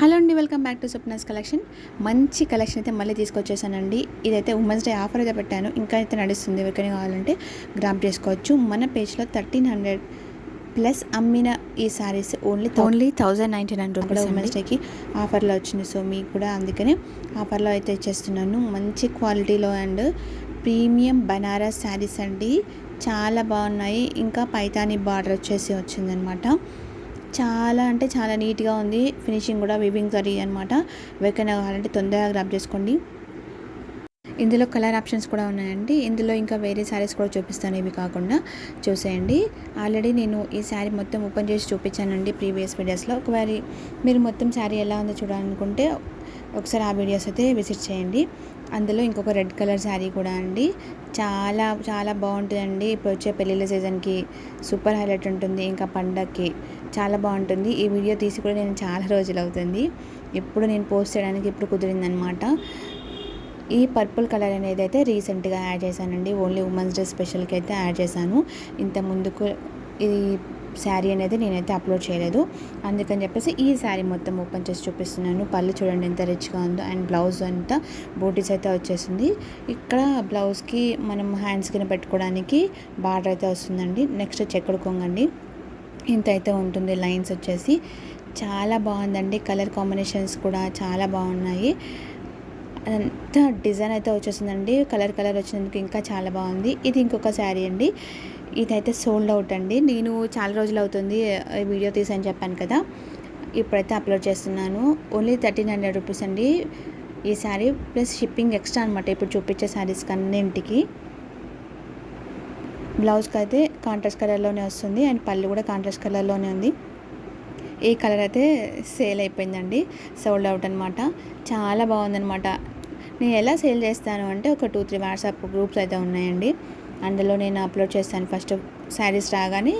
Hello అండి, welcome back to Swapna's collection. మంచి collection అయితే మళ్ళీ తీసుకొచ్చేసానండి. ఇదైతే ఉమెన్స్ డే ఆఫర్ అయితే పెట్టాను, ఇంకా అయితే నడుస్తుంది. ఎవరికైనా కావాలంటే గ్రాప్ చేసుకోవచ్చు. మన పేజ్లో 1300 ప్లస్ అమ్మిన ఈ శారీస్ ఓన్లీ 1099 రూపీస్ ఉమెన్స్ డేకి ఆఫర్లో వచ్చింది. సో మీకు కూడా అందుకనే ఆఫర్లో అయితే ఇచ్చేస్తున్నాను. మంచి క్వాలిటీలో అండ్ ప్రీమియం బనారస్ శారీస్ అండి, చాలా బాగున్నాయి. ఇంకా పైతాని బార్డర్ వచ్చేసి వచ్చిందనమాట. చాలా అంటే చాలా నీట్గా ఉంది. ఫినిషింగ్ కూడా వివింగ్ జరీ అనమాట. ఎవరికైనా కావాలంటే తొందరగా గ్రాప్ చేసుకోండి. ఇందులో కలర్ ఆప్షన్స్ కూడా ఉన్నాయండి. ఇందులో ఇంకా వేరే శారీస్ కూడా చూపిస్తాను, ఇవి కాకుండా చూసేయండి. ఆల్రెడీ నేను ఈ శారీ మొత్తం ఓపెన్ చేసి చూపించానండి ప్రీవియస్ వీడియోస్లో. ఒకవేళ మీరు మొత్తం శారీ ఎలా ఉందో చూడాలనుకుంటే ఒకసారి ఆ వీడియోస్ అయితే విజిట్ చేయండి. అందులో ఇంకొక రెడ్ కలర్ శారీ కూడా అండి, చాలా చాలా బాగుంటుందండి. ఇప్పుడు వచ్చే పెళ్ళిళ్ళ సీజన్కి సూపర్ హైలైట్ ఉంటుంది. ఇంకా పండగకి చాలా బాగుంటుంది. ఈ వీడియో తీసి కూడా నేను చాలా రోజులు అవుతుంది, ఇప్పుడు నేను పోస్ట్ చేయడానికి ఇప్పుడు కుదిరిందనమాట. ఈ పర్పుల్ కలర్ అనేది అయితే రీసెంట్గా యాడ్ చేశానండి. ఓన్లీ ఉమెన్స్ డే స్పెషల్కి అయితే యాడ్ చేశాను. ఇంత ముందుకు ఈ శారీ అనేది నేనైతే అప్లోడ్ చేయలేదు, అందుకని చెప్పేసి ఈ శారీ మొత్తం ఓపెన్ చేసి చూపిస్తున్నాను. పళ్ళు చూడండి ఎంత రిచ్గా ఉందో. అండ్ బ్లౌజ్ అంతా బూటీస్ అయితే వచ్చేసింది. ఇక్కడ బ్లౌజ్కి మనం హ్యాండ్స్ కింద పెట్టుకోవడానికి బార్డర్ అయితే వస్తుందండి. నెక్స్ట్ చెక్కుడు కొంగండి, ఇంత అయితే ఉంటుంది. లైన్స్ వచ్చేసి చాలా బాగుందండి. కలర్ కాంబినేషన్స్ కూడా చాలా బాగున్నాయి. అంతా డిజైన్ అయితే వచ్చేసిందండి. కలర్ వచ్చినందుకు ఇంకా చాలా బాగుంది. ఇది ఇంకొక శారీ అండి, ఇదైతే సోల్డ్ అవుట్ అండి. నేను చాలా రోజులు అవుతుంది వీడియో తీసని చెప్పాను కదా, ఇప్పుడైతే అప్లోడ్ చేస్తున్నాను. ఓన్లీ 1300 రూపీస్ అండి ఈ శారీ, ప్లస్ షిప్పింగ్ ఎక్స్ట్రా అనమాట. ఇప్పుడు చూపించే శారీస్ కన్నింటికి. బ్లౌజ్కి అయితే కాంట్రాస్ట్ కలర్లోనే వస్తుంది, అండ్ పళ్ళు కూడా కాంట్రాస్ట్ కలర్లోనే ఉంది. ఈ కలర్ అయితే సేల్ అయిపోయిందండి, సోల్డ్ అవుట్ అనమాట. చాలా బాగుందనమాట. నేను ఎలా సేల్ చేస్తాను అంటే ఒక 2-3 వాట్సాప్ గ్రూప్స్ అయితే ఉన్నాయండి, అందులో నేను అప్లోడ్ చేస్తాను. ఫస్ట్ శారీస్ రాగానే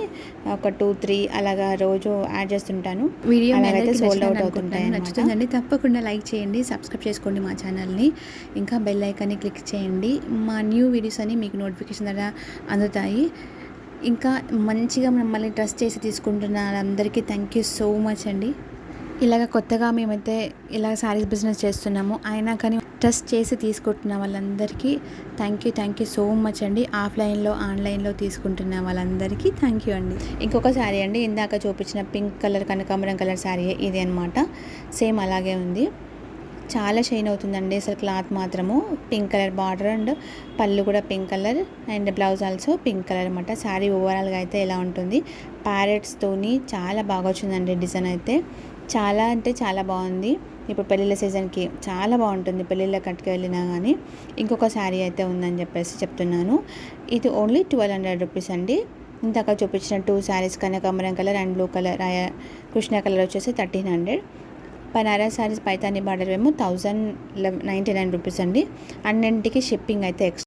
ఒక 2-3 అలాగా రోజు యాడ్ చేస్తుంటాను. వీడియో అయితే సోల్డ్ అవుట్ అవుతుంటాయి. నచ్చుతుందండి, తప్పకుండా లైక్ చేయండి, సబ్స్క్రైబ్ చేసుకోండి మా ఛానల్ని. ఇంకా బెల్ ఐకాన్ని క్లిక్ చేయండి. మా న్యూ వీడియోస్ అని మీకు నోటిఫికేషన్ ద్వారా అందుతాయి. ఇంకా మంచిగా మమ్మల్ని ట్రస్ట్ చేసి తీసుకుంటున్న వాళ్ళందరికీ థ్యాంక్ యూ సో మచ్ అండి. ఇలాగ కొత్తగా మేమైతే ఇలా శారీస్ బిజినెస్ చేస్తున్నాము, అయినా కానీ ట్రస్ట్ చేసి తీసుకుంటున్న వాళ్ళందరికీ థ్యాంక్ యూ సో మచ్ అండి. ఆఫ్లైన్లో ఆన్లైన్లో తీసుకుంటున్న వాళ్ళందరికీ థ్యాంక్ యూ అండి. ఇంకొక శారీ అండి, ఇందాక చూపించిన పింక్ కలర్ కనకాంబరం కలర్ శారీ ఇది అనమాట. సేమ్ అలాగే ఉంది, చాలా షైన్ అవుతుందండి. అసలు క్లాత్ మాత్రము పింక్ కలర్ బార్డర్ అండ్ పళ్ళు కూడా pink colour and blouse also pink colour అనమాట. శారీ ఓవరాల్గా అయితే ఇలా ఉంటుంది. ప్యారెట్స్తోని చాలా బాగా వచ్చిందండి డిజైన్ అయితే. చాలా అంటే చాలా బాగుంది. ఇప్పుడు పెళ్ళిళ్ళ సీజన్కి చాలా బాగుంటుంది, పెళ్ళిళ్ళ కట్టుకు వెళ్ళినా కానీ. ఇంకొక శారీ అయితే ఉందని చెప్పేసి చెప్తున్నాను. ఇది ఓన్లీ 1200 రూపీస్ అండి. ఇందాక చూపించిన 2 శారీస్ కనకాంబరం colour and blue colour Krishna colour వచ్చేసి 1300. బనారస్ శారీస్ పైతాని బార్డర్ ఏమో 1099 రూపీస్ అండి. అన్నింటికి షిప్పింగ్ అయితే ఎక్స్ట్రా.